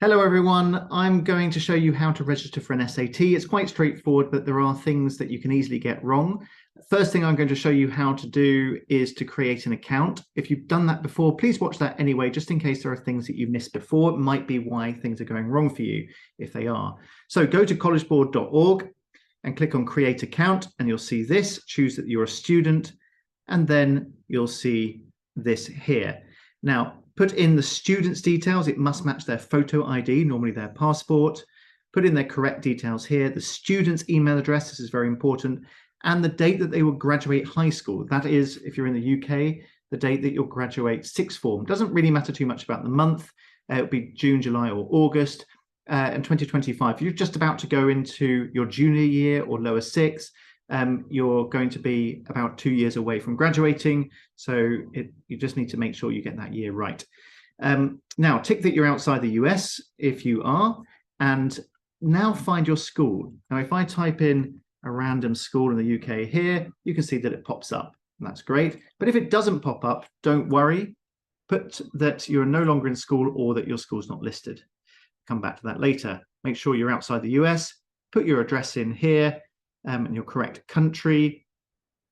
Hello everyone, I'm going to show you how to register for an SAT. It's quite straightforward, but there are things that you can easily get wrong. First thing I'm going to show you how to do is to create an account. If you've done that before, please watch that anyway, just in case there are things that you've missed before. It might be why things are going wrong for you, if they are. So go to collegeboard.org and click on Create Account, and you'll see this. Choose that you're a student, and then you'll see this here. Now, put in the student's details. It must match their photo ID, normally their passport. Put in their correct details here. The student's email address, this is very important, and the date that they will graduate high school. That is, if you're in the UK, the date that you'll graduate sixth form. Doesn't really matter too much about the month. It'll be June, July, or August. And 2025, if you're just about to go into your junior year or lower sixth, you're going to be about 2 years away from graduating. So you just need to make sure you get that year right. Now, tick that you're outside the US if you are, and now find your school. Now, if I type in a random school in the UK here, you can see that it pops up. And that's great. But if it doesn't pop up, don't worry. Put that you're no longer in school or that your school's not listed. Come back to that later. Make sure you're outside the US. Put your address in here. And your correct country.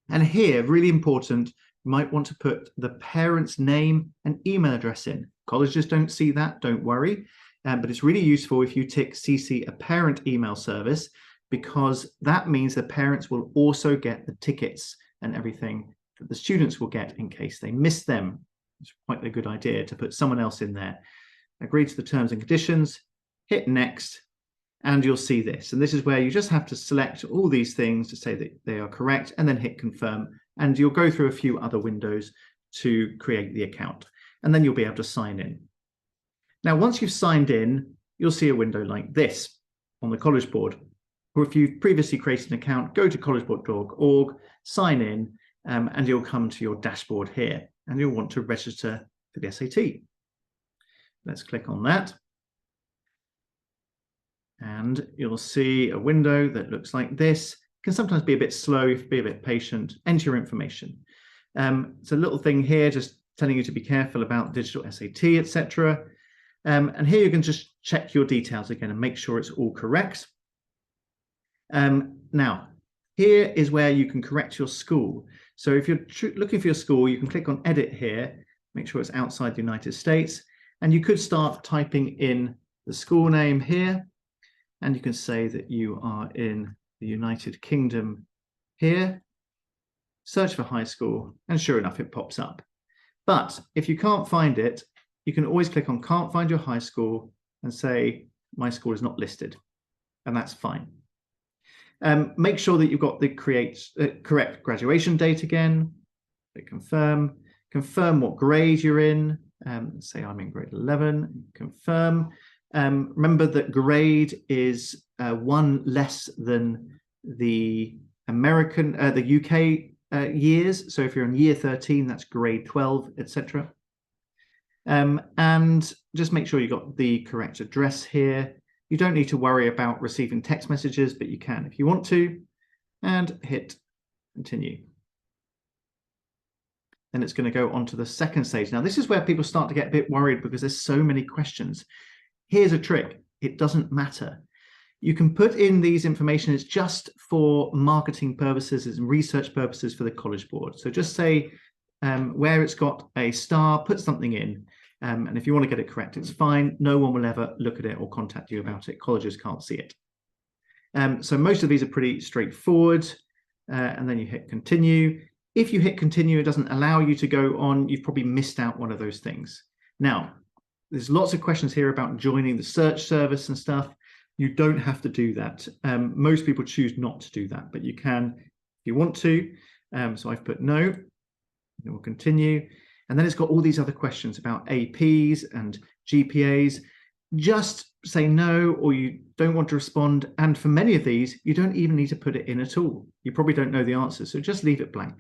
And here, really important, you might want to put the parent's name and email address in. Colleges don't see that, don't worry. But it's really useful if you tick CC a parent email service, because that means the parents will also get the tickets and everything that the students will get in case they miss them. It's quite a good idea to put someone else in there. Agree to the terms and conditions, hit next, and you'll see this. And this is where you just have to select all these things to say that they are correct and then hit confirm. And you'll go through a few other windows to create the account. And then you'll be able to sign in. Now, once you've signed in, you'll see a window like this on the College Board. Or if you've previously created an account, go to collegeboard.org, sign in, and you'll come to your dashboard here. And you'll want to register for the SAT. Let's click on that. And you'll see a window that looks like this. It can sometimes be a bit slow, be a bit patient, enter your information. It's a little thing here just telling you to be careful about digital SAT, etc. And here you can just check your details again and make sure it's all correct. Now, here is where you can correct your school. So if you're looking for your school, you can click on Edit here, make sure it's outside the United States, and you could start typing in the school name here. And you can say that you are in the United Kingdom here, search for high school, and sure enough, it pops up. But if you can't find it, you can always click on Can't Find Your High School and say, my school is not listed, and that's fine. Make sure that you've got the correct graduation date again, click confirm, confirm what grade you're in, say I'm in grade 11, confirm. Remember that grade is one less than the UK years. So if you're in year 13, that's grade 12, etc. And just make sure you got the correct address here. You don't need to worry about receiving text messages, but you can if you want to. And hit continue. Then it's going to go on to the second stage. Now, this is where people start to get a bit worried because there's so many questions. Here's a trick. It doesn't matter. You can put in these information. It's just for marketing purposes and research purposes for the College Board. So just say where it's got a star, put something in. And if you want to get it correct, it's fine. No one will ever look at it or contact you about it. Colleges can't see it. So most of these are pretty straightforward. And then you hit continue. If you hit continue, it doesn't allow you to go on. You've probably missed out one of those things. Now, there's lots of questions here about joining the search service and stuff. You don't have to do that. Most people choose not to do that, but you can if you want to. So I've put no, and we'll continue. And then it's got all these other questions about APs and GPAs. Just say no, or you don't want to respond. And for many of these, you don't even need to put it in at all. You probably don't know the answer, so just leave it blank.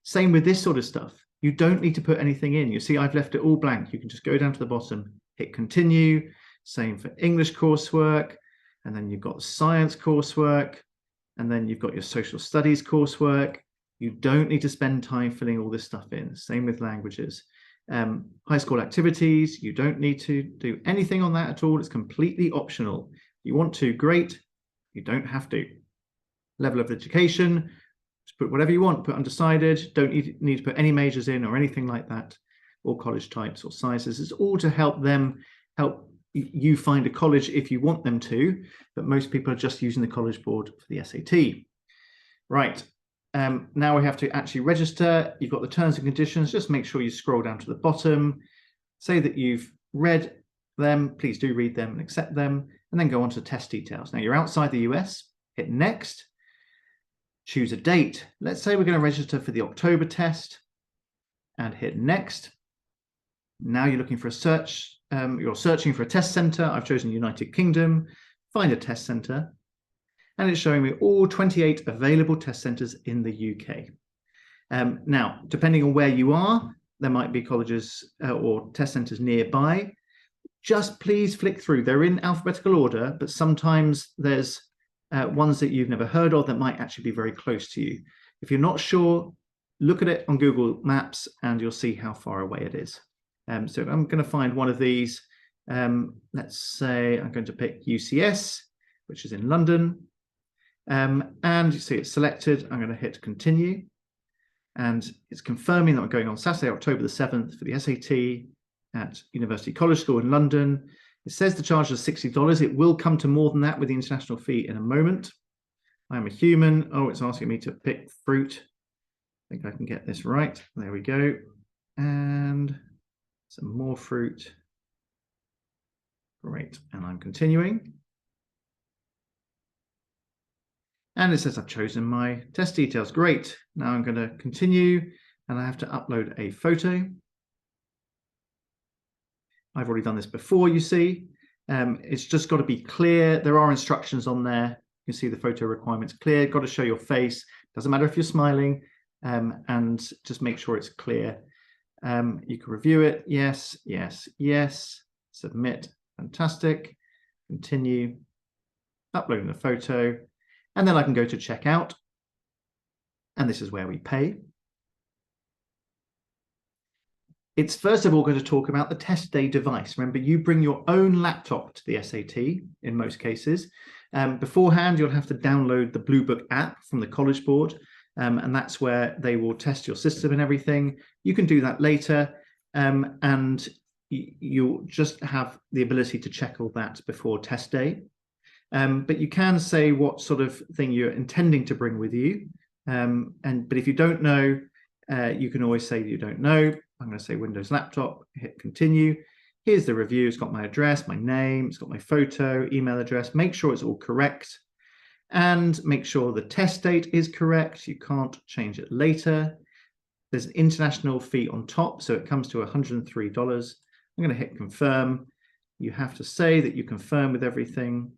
Same with this sort of stuff. You don't need to put anything in. You see, I've left it all blank. You can just go down to the bottom, hit continue. Same for English coursework. And then you've got science coursework. And then you've got your social studies coursework. You don't need to spend time filling all this stuff in. Same with languages. High school activities, you don't need to do anything on that at all. It's completely optional. You want to, great. You don't have to. Level of education, just put whatever you want, put undecided, don't need to put any majors in or anything like that, or college types or sizes. It's all to help you find a college if you want them to, but most people are just using the College Board for the SAT. Right, now we have to actually register. You've got the terms and conditions. Just make sure you scroll down to the bottom, say that you've read them, please do read them and accept them, and then go on to test details. Now you're outside the US, hit next, choose a date. Let's say we're going to register for the October test and hit next. Now you're looking for a search, you're searching for a test center. I've chosen United Kingdom, find a test center, and it's showing me all 28 available test centers in the UK. Now, depending on where you are, there might be colleges or test centers nearby. Just please flick through. They're in alphabetical order, but sometimes there's ones that you've never heard of that might actually be very close to you. If you're not sure, look at it on Google Maps and you'll see how far away it is. So I'm going to find one of these. Let's say I'm going to pick UCS, which is in London. And you see it's selected. I'm going to hit continue. And it's confirming that I'm going on Saturday, October the 7th for the SAT at University College School in London. It says the charge is $60. It will come to more than that with the international fee in a moment. I'm a human. Oh, it's asking me to pick fruit. I think I can get this right. There we go. And some more fruit. Great. And I'm continuing. And it says I've chosen my test details. Great. Now I'm going to continue and I have to upload a photo. I've already done this before, you see. It's just got to be clear. There are instructions on there. You can see the photo requirements clear. Got to show your face. Doesn't matter if you're smiling, and just make sure it's clear. You can review it. Yes, yes, yes. Submit. Fantastic. Continue. Uploading the photo. And then I can go to checkout. And this is where we pay. It's first of all going to talk about the test day device. Remember, you bring your own laptop to the SAT in most cases. Beforehand, you'll have to download the Blue Book app from the College Board, and that's where they will test your system and everything. You can do that later, and you'll just have the ability to check all that before test day. But you can say what sort of thing you're intending to bring with you. But if you don't know, you can always say that you don't know. I'm going to say Windows laptop, hit continue. Here's the review. It's got my address, my name, it's got my photo, email address. Make sure it's all correct and make sure the test date is correct. You can't change it later. There's an international fee on top, so it comes to $103. I'm going to hit confirm. You have to say that you confirm with everything.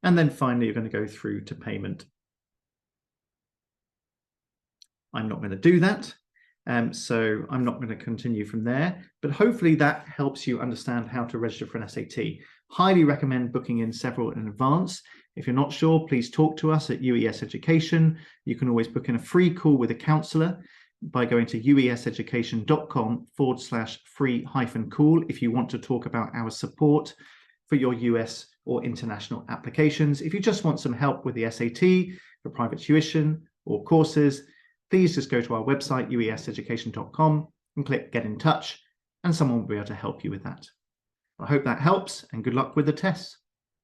And then finally, you're going to go through to payment. I'm not going to do that. So I'm not going to continue from there, but hopefully that helps you understand how to register for an SAT. Highly recommend booking in several in advance. If you're not sure, please talk to us at UES Education. You can always book in a free call with a counsellor by going to ueseducation.com/free-call if you want to talk about our support for your US or international applications. If you just want some help with the SAT for private tuition or courses, please just go to our website, ueseducation.com, and click Get in Touch, and someone will be able to help you with that. I hope that helps, and good luck with the tests.